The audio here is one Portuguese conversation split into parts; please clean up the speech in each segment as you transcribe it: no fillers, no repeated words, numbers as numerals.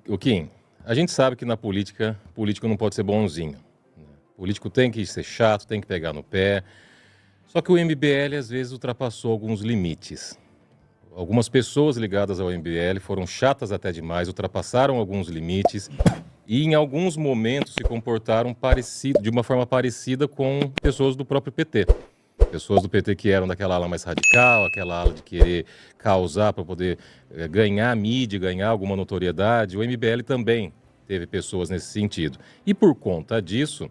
O Kim, a gente sabe que na política, político não pode ser bonzinho. Né? Político tem que ser chato, tem que pegar no pé. Só que o MBL às vezes ultrapassou alguns limites. Algumas pessoas ligadas ao MBL foram chatas até demais, ultrapassaram alguns limites e em alguns momentos se comportaram de uma forma parecida com pessoas do próprio PT. Pessoas do PT que eram daquela ala mais radical, aquela ala de querer causar para poder ganhar mídia, ganhar alguma notoriedade. O MBL também teve pessoas nesse sentido. E por conta disso,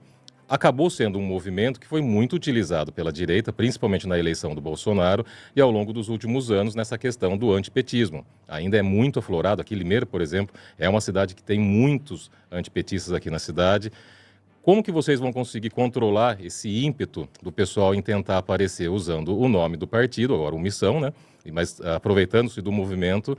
acabou sendo um movimento que foi muito utilizado pela direita, principalmente na eleição do Bolsonaro e ao longo dos últimos anos nessa questão do antipetismo. Ainda é muito aflorado. Aqui, Limeira, por exemplo, é uma cidade que tem muitos antipetistas aqui na cidade. Como que vocês vão conseguir controlar esse ímpeto do pessoal em tentar aparecer usando o nome do partido, agora o Missão, né? Mas aproveitando-se do movimento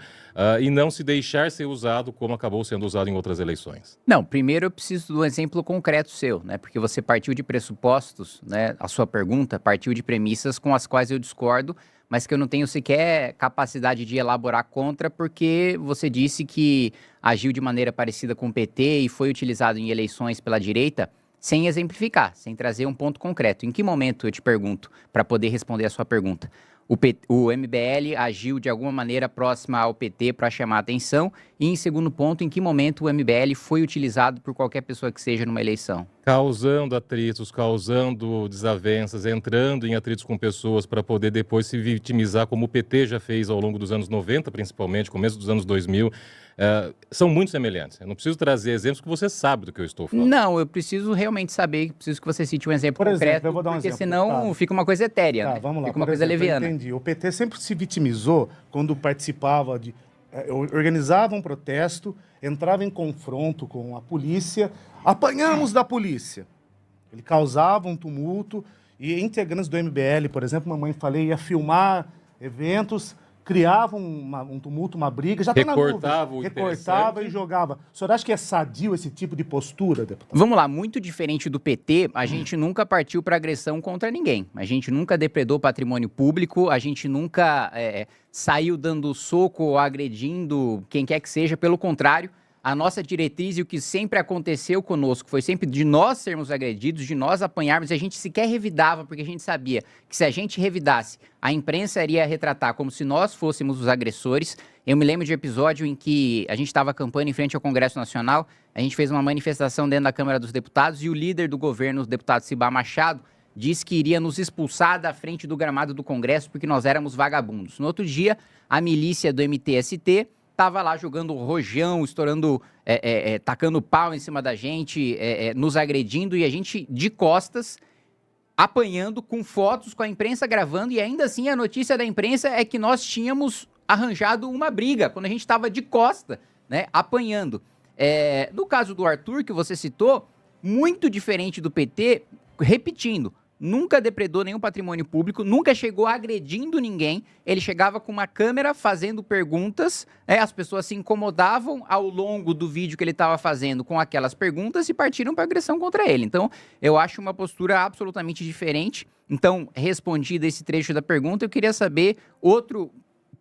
e não se deixar ser usado como acabou sendo usado em outras eleições? Não, primeiro eu preciso do exemplo concreto seu, né? Porque você partiu de pressupostos, né? A sua pergunta partiu de premissas com as quais eu discordo, mas que eu não tenho sequer capacidade de elaborar contra, porque você disse que agiu de maneira parecida com o PT e foi utilizado em eleições pela direita, sem exemplificar, sem trazer um ponto concreto. Em que momento, eu te pergunto, para poder responder a sua pergunta, o MBL agiu de alguma maneira próxima ao PT para chamar a atenção? E, em segundo ponto, em que momento o MBL foi utilizado por qualquer pessoa que seja numa eleição? Causando atritos, causando desavenças, entrando em atritos com pessoas para poder depois se vitimizar, como o PT já fez ao longo dos anos 90, principalmente, começo dos anos 2000. São muito semelhantes. Eu não preciso trazer exemplos que você sabe do que eu estou falando. Não, eu preciso realmente saber, preciso que você cite um exemplo concreto, eu vou dar um porque exemplo, senão fica uma coisa etérea, né? Vamos lá. Fica uma coisa leviana. Entendi. O PT sempre se vitimizou quando participava organizava um protesto, entrava em confronto com a polícia, apanhamos da polícia. Ele causava um tumulto e integrantes do MBL, por exemplo, mamãe falei, ia filmar eventos, criava um tumulto, uma briga, já está na nuvem. Recortava e jogava. O senhor acha que é sadio esse tipo de postura, deputado? Vamos lá, muito diferente do PT, a gente nunca partiu para agressão contra ninguém. A gente nunca depredou patrimônio público, a gente nunca saiu dando soco ou agredindo quem quer que seja, pelo contrário. A nossa diretriz e o que sempre aconteceu conosco foi sempre de nós sermos agredidos, de nós apanharmos, e a gente sequer revidava, porque a gente sabia que se a gente revidasse, a imprensa iria retratar como se nós fôssemos os agressores. Eu me lembro de um episódio em que a gente estava acampando em frente ao Congresso Nacional, a gente fez uma manifestação dentro da Câmara dos Deputados e o líder do governo, o deputado Cibá Machado, disse que iria nos expulsar da frente do gramado do Congresso porque nós éramos vagabundos. No outro dia, a milícia do MTST estava lá jogando rojão, estourando, tacando pau em cima da gente, nos agredindo, e a gente de costas, apanhando, com fotos, com a imprensa gravando, e ainda assim a notícia da imprensa é que nós tínhamos arranjado uma briga, quando a gente estava de costa, né, apanhando. No caso do Arthur, que você citou, muito diferente do PT, repetindo, nunca depredou nenhum patrimônio público, nunca chegou agredindo ninguém, ele chegava com uma câmera fazendo perguntas, as pessoas se incomodavam ao longo do vídeo que ele estava fazendo com aquelas perguntas e partiram para agressão contra ele. Então, eu acho uma postura absolutamente diferente. Então, respondido esse trecho da pergunta, eu queria saber outro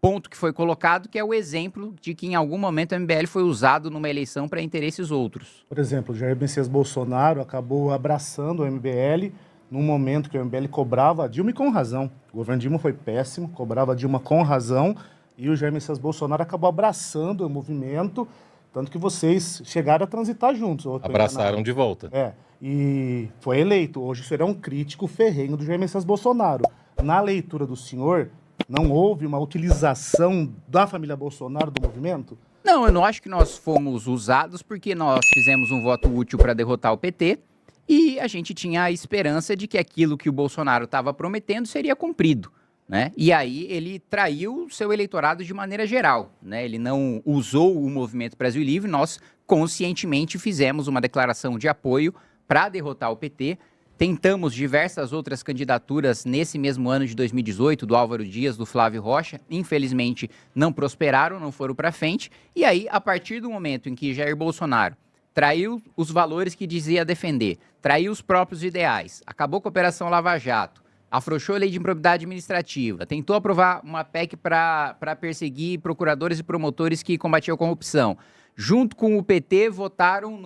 ponto que foi colocado, que é o exemplo de que em algum momento o MBL foi usado numa eleição para interesses outros. Por exemplo, Jair Messias Bolsonaro acabou abraçando o MBL num momento que o MBL cobrava a Dilma e com razão. O governo Dilma foi péssimo, cobrava a Dilma com razão, e o Jair Messias Bolsonaro acabou abraçando o movimento, tanto que vocês chegaram a transitar juntos. Abraçaram de volta. E foi eleito. Hoje o senhor é um crítico ferrenho do Jair Messias Bolsonaro. Na leitura do senhor, não houve uma utilização da família Bolsonaro do movimento? Não, eu não acho que nós fomos usados, porque nós fizemos um voto útil para derrotar o PT, e a gente tinha a esperança de que aquilo que o Bolsonaro estava prometendo seria cumprido, né? E aí ele traiu o seu eleitorado de maneira geral, né? Ele não usou o Movimento Brasil Livre, nós conscientemente fizemos uma declaração de apoio para derrotar o PT. Tentamos diversas outras candidaturas nesse mesmo ano de 2018, do Álvaro Dias, do Flávio Rocha. Infelizmente, não prosperaram, não foram para frente. E aí, a partir do momento em que Jair Bolsonaro traiu os valores que dizia defender, traiu os próprios ideais, acabou com a Operação Lava Jato, afrouxou a lei de improbidade administrativa, tentou aprovar uma PEC para perseguir procuradores e promotores que combatiam a corrupção, junto com o PT, votaram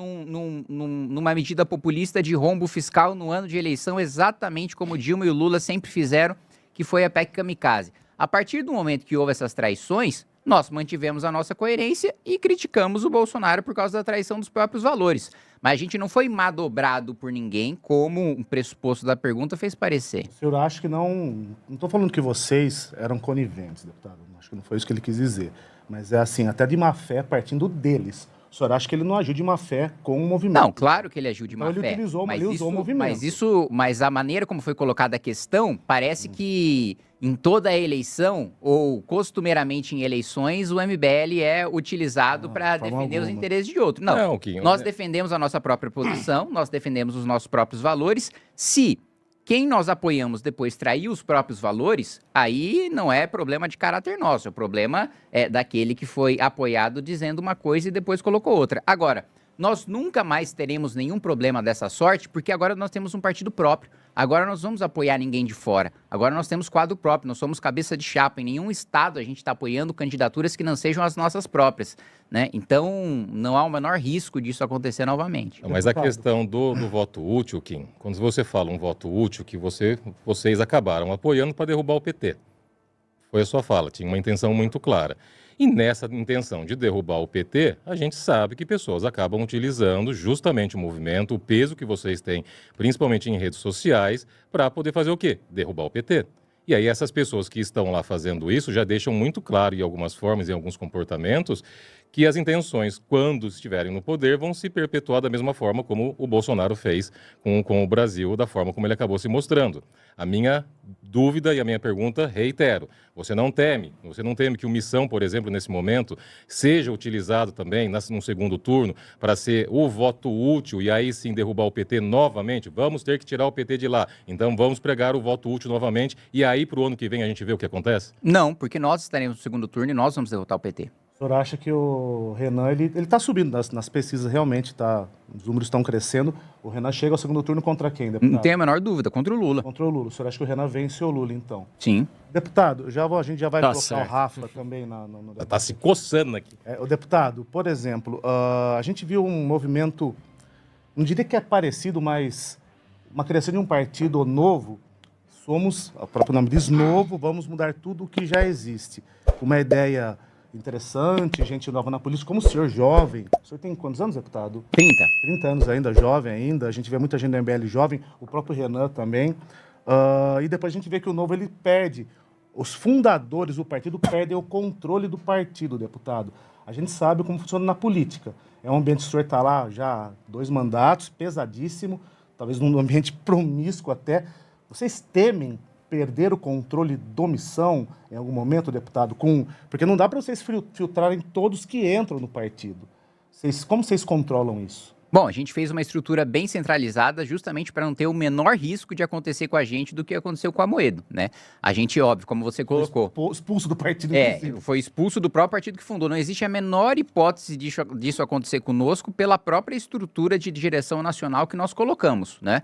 numa medida populista de rombo fiscal no ano de eleição, exatamente como o Dilma e o Lula sempre fizeram, que foi a PEC Kamikaze. A partir do momento que houve essas traições, nós mantivemos a nossa coerência e criticamos o Bolsonaro por causa da traição dos próprios valores. Mas a gente não foi madobrado por ninguém, como o pressuposto da pergunta fez parecer. O senhor acha que não estou falando que vocês eram coniventes, deputado. Acho que não foi isso que ele quis dizer. Mas é assim, até de má fé partindo deles. O senhor acha que ele não agiu de má fé com o movimento? Não, claro que ele agiu de má fé. Ele usou o movimento. Mas a maneira como foi colocada a questão, parece que em toda a eleição, ou costumeiramente em eleições, o MBL é utilizado para defender os interesses de outro. Não, nós defendemos a nossa própria posição, nós defendemos os nossos próprios valores. Se quem nós apoiamos depois trair os próprios valores, aí não é problema de caráter nosso, o problema é daquele que foi apoiado dizendo uma coisa e depois colocou outra. Agora, nós nunca mais teremos nenhum problema dessa sorte, porque agora nós temos um partido próprio. Agora nós vamos apoiar ninguém de fora. Agora nós temos quadro próprio, nós somos cabeça de chapa. Em nenhum estado a gente está apoiando candidaturas que não sejam as nossas próprias, né? Então, não há o menor risco disso acontecer novamente. Mas a questão do voto útil, Kim, quando você fala um voto útil, que vocês acabaram apoiando para derrubar o PT. Foi a sua fala, tinha uma intenção muito clara. E nessa intenção de derrubar o PT, a gente sabe que pessoas acabam utilizando justamente o movimento, o peso que vocês têm, principalmente em redes sociais, para poder fazer o quê? Derrubar o PT. E aí essas pessoas que estão lá fazendo isso já deixam muito claro em algumas formas, em alguns comportamentos, que as intenções, quando estiverem no poder, vão se perpetuar da mesma forma como o Bolsonaro fez com o Brasil, da forma como ele acabou se mostrando. A minha dúvida e a minha pergunta, reitero, você não teme que o Missão, por exemplo, nesse momento, seja utilizado também no segundo turno para ser o voto útil e aí sim derrubar o PT novamente? Vamos ter que tirar o PT de lá, então vamos pregar o voto útil novamente e aí para o ano que vem a gente vê o que acontece? Não, porque nós estaremos no segundo turno e nós vamos derrotar o PT. O senhor acha que o Renan, ele está subindo nas pesquisas, realmente, os números estão crescendo. O Renan chega ao segundo turno contra quem, deputado? Não tenho a menor dúvida, contra o Lula. Contra o Lula. O senhor acha que o Renan vence o Lula, então? Sim. Deputado, a gente já vai colocar certo. o Rafa também no debate. Está se coçando aqui. O deputado, por exemplo, a gente viu um movimento, não diria que é parecido, mas uma criação de um partido novo. Somos, o próprio nome diz novo, vamos mudar tudo o que já existe. Uma ideia interessante, gente nova na política, como o senhor jovem. O senhor tem quantos anos, deputado? 30. 30 anos ainda, jovem ainda. A gente vê muita gente da MBL jovem, o próprio Renan também. E depois a gente vê que o Novo, ele perde. Os fundadores do partido perdem o controle do partido, deputado. A gente sabe como funciona na política. É um ambiente, o senhor está lá já há 2 mandatos, pesadíssimo, talvez num ambiente promíscuo até. Vocês temem perder o controle da Missão em algum momento, deputado? Porque não dá para vocês filtrarem todos que entram no partido. Como vocês controlam isso? Bom, a gente fez uma estrutura bem centralizada justamente para não ter o menor risco de acontecer com a gente do que aconteceu com a Amoedo, né? A gente, óbvio, como você colocou... Expulso do partido, inclusive. Foi expulso do próprio partido que fundou. Não existe a menor hipótese disso acontecer conosco pela própria estrutura de direção nacional que nós colocamos, né?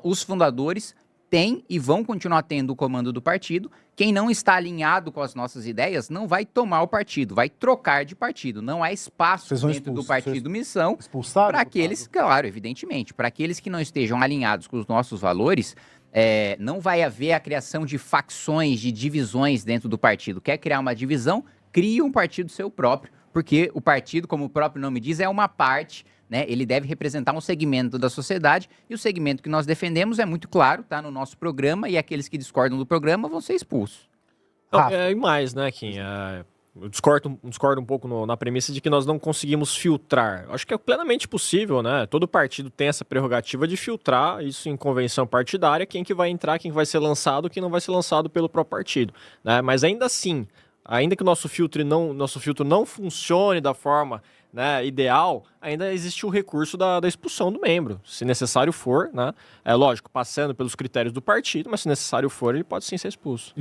Os fundadores têm e vão continuar tendo o comando do partido. Quem não está alinhado com as nossas ideias não vai tomar o partido, vai trocar de partido. Não há espaço dentro do partido Missão para aqueles, claro, evidentemente, para aqueles que não estejam alinhados com os nossos valores. Não vai haver a criação de facções, de divisões dentro do partido. Quer criar uma divisão? Crie um partido seu próprio, porque o partido, como o próprio nome diz, é uma parte, né? Ele deve representar um segmento da sociedade e o segmento que nós defendemos é muito claro, está no nosso programa e aqueles que discordam do programa vão ser expulsos. E mais, né, Kim? Eu discordo um pouco na premissa de que nós não conseguimos filtrar. Acho que é plenamente possível, né? Todo partido tem essa prerrogativa de filtrar isso em convenção partidária, quem que vai entrar, quem vai ser lançado, quem não vai ser lançado pelo próprio partido, né? Mas ainda assim, ainda que o nosso filtro não funcione da forma, né, ideal, ainda existe o recurso da expulsão do membro, se necessário for, né? É lógico, passando pelos critérios do partido, mas se necessário for, ele pode sim ser expulso.